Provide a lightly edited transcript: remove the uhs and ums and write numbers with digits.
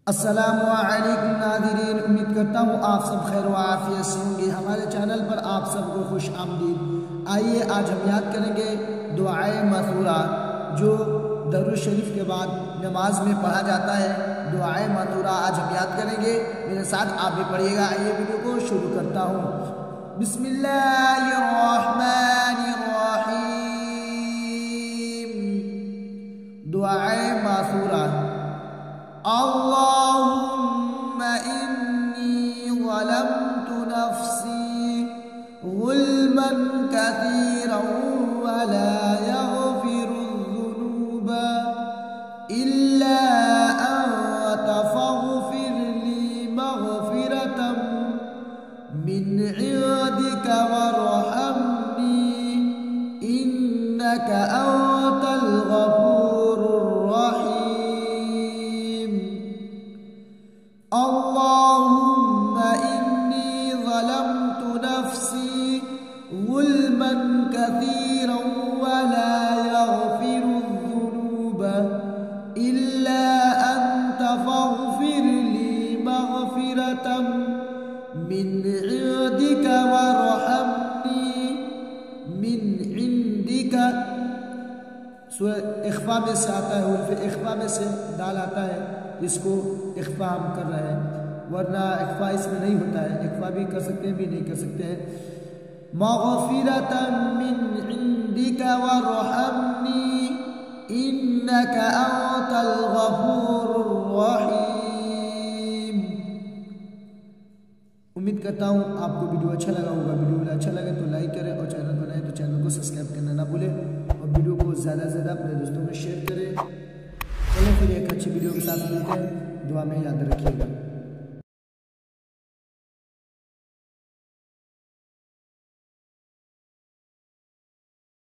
अस्सलामुअलैकुम नाज़रीन, उम्मीद करता हूँ आप सब खैर व आफियत से होंगे। हमारे चैनल पर आप सबको खुश आमदीद। आइए आज हम याद करेंगे दुआए मसूरा, जो दरूद शरीफ के बाद नमाज में पढ़ा जाता है। दुआए मसूरा आज हम याद करेंगे, मेरे साथ आप भी पढ़िएगा। आइए वीडियो को शुरू करता हूँ। बिस्मिल्लाहिर्रहमानिर्रहीम। दुआए मसूरा। अल्लाहुम्मा इन्नी ज़लमतु नफ्सी ज़ुल्मन कसीरन व ला यग़फिरुज़्ज़ुनूबा इल्ला अन्त फ़ग़फ़िर ली मग़फ़िरतम मिन इंदिका वरहमनी इन्नका अंतल गफ़ूरुर रहीम। अल्लाहुम्मा इन्नी ज़लमतु नफ्सी ज़ुल्मन कसीरन व ला यग़फिरुज़्ज़ुनूबा इल्ला अन्त फ़ग़फ़िर ली मग़फ़िरतम मिन इंदिका वरहमनी मिन इंदिका। इख्फा में से आता है, उर्फ़ इख्फा में से दाल आता है, इसको इख्फा हम कर रहे हैं, वरना इख्फा इसमें नहीं होता है। इख्फा भी कर सकते हैं, भी नहीं कर सकते हैं। मग़फ़िरतम मिन इंदिका वरहमनी इन्नका अंतल गफ़ूरुर रहीम। उम्मीद करता हूँ आपको वीडियो अच्छा लगा होगा। वीडियो अच्छा लगे तो लाइक करें और चैनल को नए तो चैनल को सब्सक्राइब करना ना भूलें और वीडियो को ज़्यादा से ज़्यादा अपने दोस्तों में शेयर करें। चलो फिर एक अच्छी वीडियो के साथ मिलते हैं। दुआ में याद रखिएगा।